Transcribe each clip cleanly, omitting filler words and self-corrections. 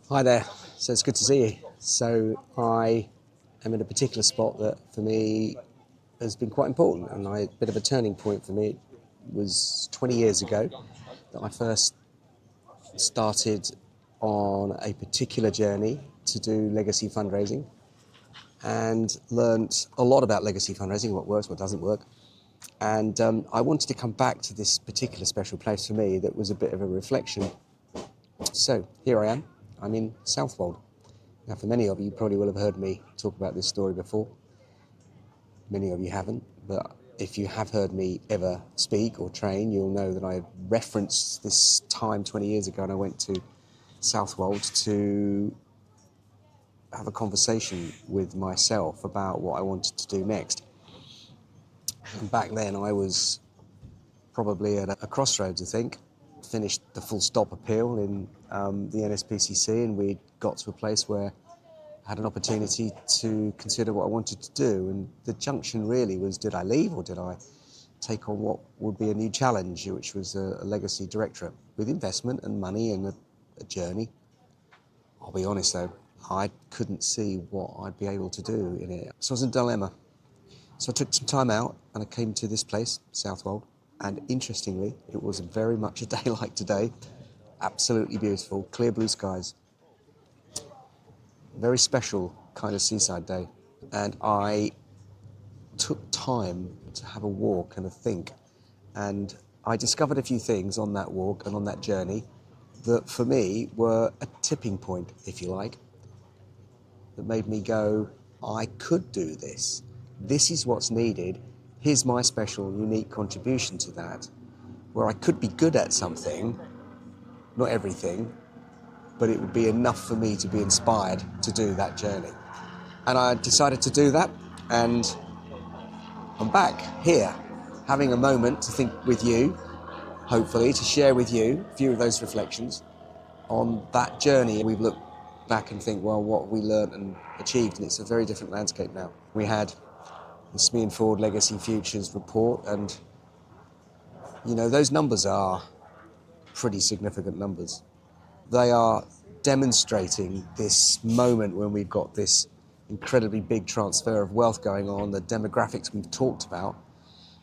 Hi there, so it's good to see you. So I am in a particular spot that for me has been quite important, and a bit of a turning point for me was 20 years ago that I first started on a particular journey to do legacy fundraising and learnt a lot about legacy fundraising, what works, what doesn't work. And I wanted to come back to this particular special place for me that was a bit of a reflection. So here I am, I'm in Southwold. Now, for many of you, probably will have heard me talk about this story before. Many of you haven't, but if you have heard me ever speak or train, you'll know that I referenced this time 20 years ago and I went to Southwold to have a conversation with myself about what I wanted to do next. And back then I was probably at a crossroads, I think. Finished the full stop appeal in the NSPCC, and we got to a place where I had an opportunity to consider what I wanted to do. And the junction really was, did I leave or did I take on what would be a new challenge, which was a legacy directorate with investment and money and a journey. I'll be honest though, I couldn't see what I'd be able to do in it. So I was in a dilemma. So I took some time out and I came to this place, Southwold. And interestingly, it was very much a day like today. Absolutely beautiful, clear blue skies. Very special kind of seaside day. And I took time to have a walk and a think. And I discovered a few things on that walk and on that journey that for me were a tipping point, if you like, that made me go, I could do this. This is what's needed. Here's my special, unique contribution to that, where I could be good at something, not everything, but it would be enough for me to be inspired to do that journey. And I decided to do that, and I'm back here, having a moment to think with you, hopefully to share with you a few of those reflections on that journey. We've looked back and think, well, what we learned and achieved, and it's a very different landscape now. We had the SME and Forward Legacy Futures report, and you know, those numbers are pretty significant numbers. They are demonstrating this moment when we've got this incredibly big transfer of wealth going on, the demographics we've talked about.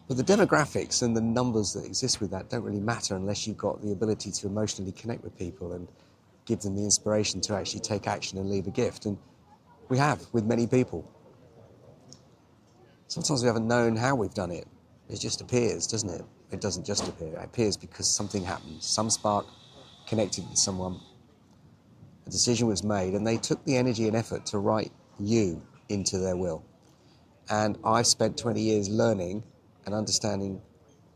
But the demographics and the numbers that exist with that don't really matter unless you've got the ability to emotionally connect with people and give them the inspiration to actually take action and leave a gift. And we have with many people. Sometimes we haven't known how we've done it. It just appears, doesn't it? It doesn't just appear. It appears because something happened. Some spark connected with someone. A decision was made, and they took the energy and effort to write you into their will. And I've spent 20 years learning and understanding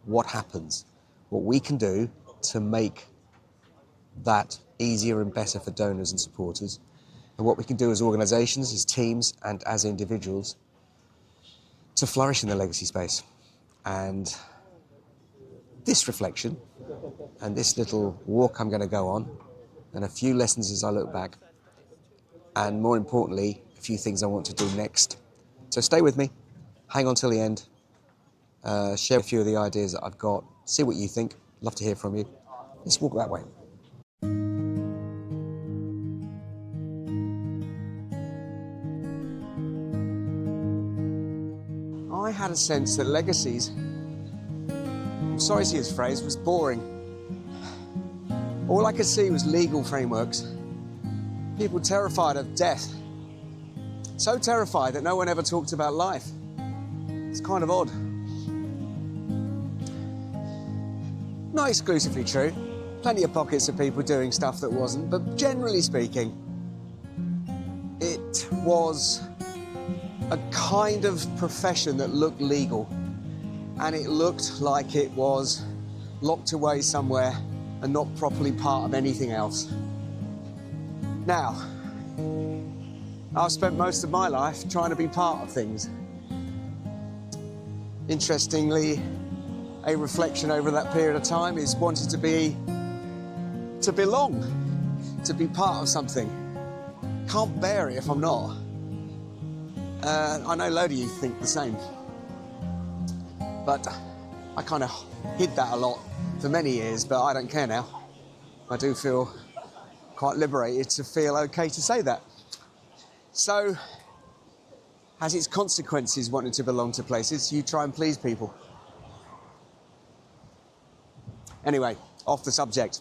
what happens, what we can do to make that easier and better for donors and supporters, and what we can do as organisations, as teams, and as individuals to flourish in the legacy space. And this reflection and this little walk I'm going to go on, and a few lessons as I look back, and more importantly, a few things I want to do next. So stay with me, hang on till the end, share a few of the ideas that I've got, see what you think, love to hear from you. Let's walk that way. I had a sense that legacies, I'm sorry to use this phrase, was boring. All I could see was legal frameworks. People terrified of death. So terrified that no one ever talked about life. It's kind of odd. Not exclusively true. Plenty of pockets of people doing stuff that wasn't, but generally speaking, it was a kind of profession that looked legal, and it looked like it was locked away somewhere and not properly part of anything else. Now, I've spent most of my life trying to be part of things. Interestingly, a reflection over that period of time is wanting to belong, to be part of something. Can't bear it if I'm not. I know a load of you think the same, but I kind of hid that a lot for many years, but I don't care now. I do feel quite liberated to feel okay to say that. So, has its consequences wanting to belong to places. You try and please people. Anyway, off the subject.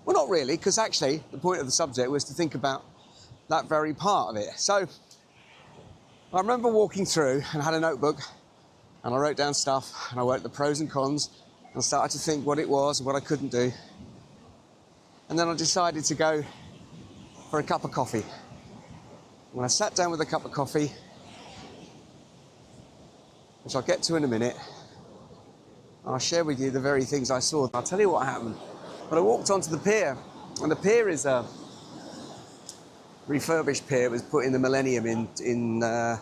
Well, not really, because actually the point of the subject was to think about that very part of it. So, I remember walking through and had a notebook and I wrote down stuff and I wrote the pros and cons and started to think what it was and what I couldn't do. And then I decided to go for a cup of coffee. When I sat down with a cup of coffee, which I'll get to in a minute, I'll share with you the very things I saw. I'll tell you what happened. But I walked onto the pier, and the pier is a refurbished pier. It was put in the millennium in I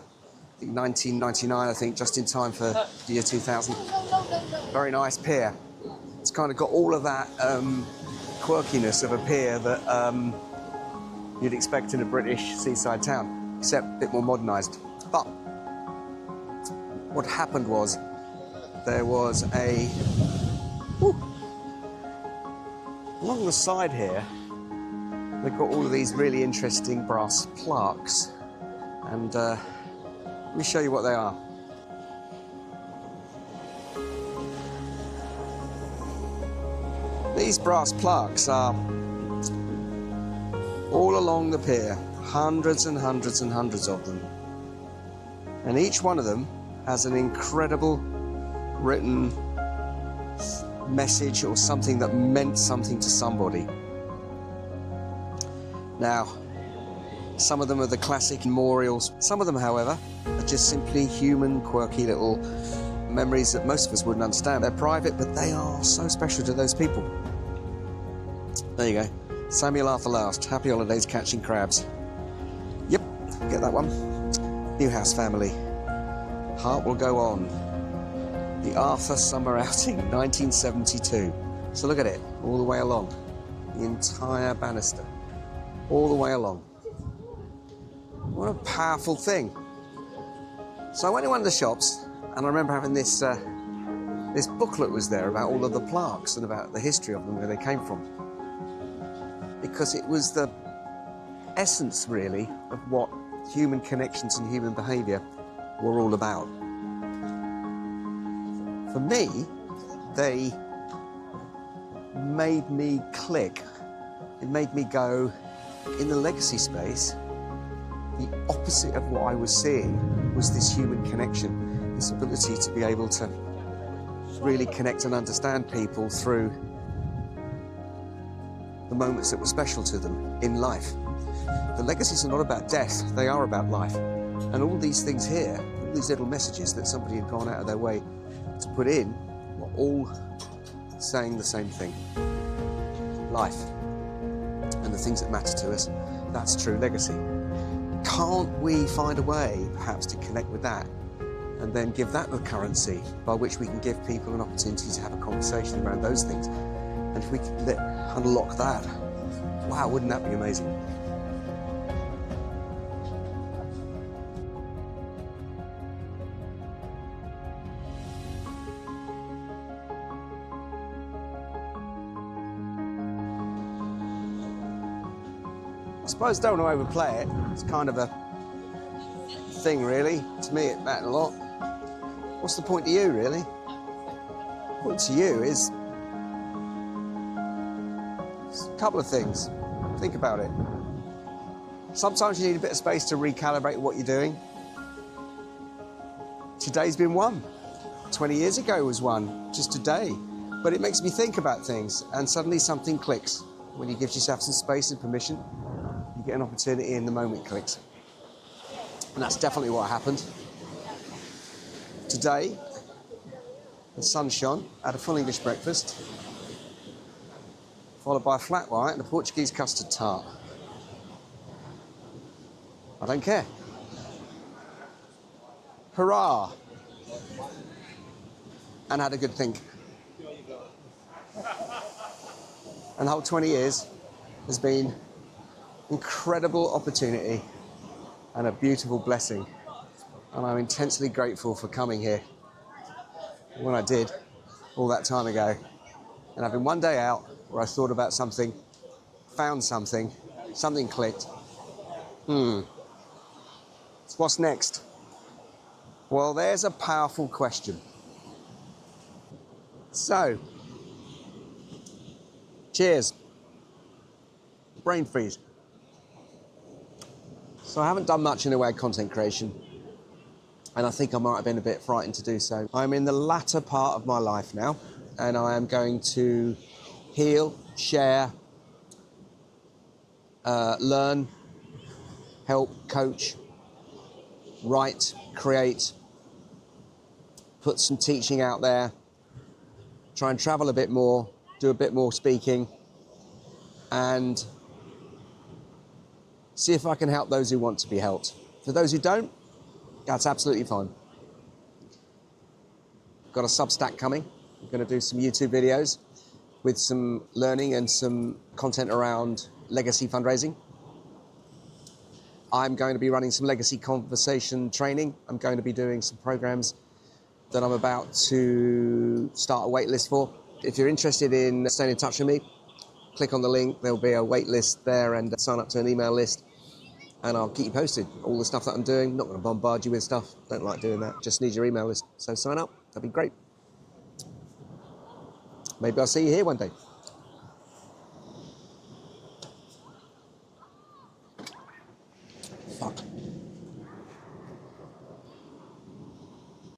think 1999, I think, just in time for the year 2000. Very nice pier. It's kind of got all of that quirkiness of a pier that you'd expect in a British seaside town, except a bit more modernised. But what happened was there was along the side here, they've got all of these really interesting brass plaques, and let me show you what they are. These brass plaques are all along the pier, hundreds and hundreds and hundreds of them. And each one of them has an incredible written message or something that meant something to somebody. Now, some of them are the classic memorials. Some of them, however, are just simply human, quirky little memories that most of us wouldn't understand. They're private, but they are so special to those people. There you go. Samuel Arthur Last, Happy Holidays Catching Crabs. Yep, get that one. Newhouse Family, Heart Will Go On. The Arthur Summer Outing, 1972. So look at it, all the way along. The entire banister, all the way along. What a powerful thing. So I went to one of the shops, and I remember having this booklet was there about all of the plaques and about the history of them, where they came from. Because it was the essence, really, of what human connections and human behaviour were all about. For me, they made me click. It made me go, in the legacy space, the opposite of what I was seeing was this human connection, this ability to be able to really connect and understand people through the moments that were special to them in life. The legacies are not about death, they are about life. And all these things here, all these little messages that somebody had gone out of their way to put in, were all saying the same thing. Life. And the things that matter to us, that's true legacy. Can't we find a way, perhaps, to connect with that and then give that the currency by which we can give people an opportunity to have a conversation around those things? And if we could unlock that, wow, wouldn't that be amazing? I suppose I don't want to overplay it. It's kind of a thing, really. To me, it mattered a lot. What's the point to you, really? The point to you is a couple of things. Think about it. Sometimes you need a bit of space to recalibrate what you're doing. Today's been one. 20 years ago was one, just today. But it makes me think about things, and suddenly something clicks. When you give yourself some space and permission, you get an opportunity and the moment clicks. And that's definitely what happened. Today, the sun shone, had a full English breakfast, followed by a flat white and a Portuguese custard tart. I don't care. Hurrah! And had a good think. And the whole 20 years has been incredible opportunity and a beautiful blessing. And I'm intensely grateful for coming here when I did all that time ago and having one day out where I thought about something found something, something clicked. So what's next? Well, there's a powerful question. So, cheers. Brain freeze. So I haven't done much in the way of content creation, and I think I might have been a bit frightened to do so. I'm in the latter part of my life now, and I am going to heal, share, learn, help, coach, write, create, put some teaching out there, try and travel a bit more, do a bit more speaking, and see if I can help those who want to be helped. For those who don't, that's absolutely fine. Got a Substack coming. I'm going to do some YouTube videos with some learning and some content around legacy fundraising. I'm going to be running some legacy conversation training. I'm going to be doing some programs that I'm about to start a wait list for. If you're interested in staying in touch with me, click on the link. There'll be a wait list there, and sign up to an email list, and I'll keep you posted. All the stuff that I'm doing, not going to bombard you with stuff. Don't like doing that. Just need your email list. So sign up. That'd be great. Maybe I'll see you here one day.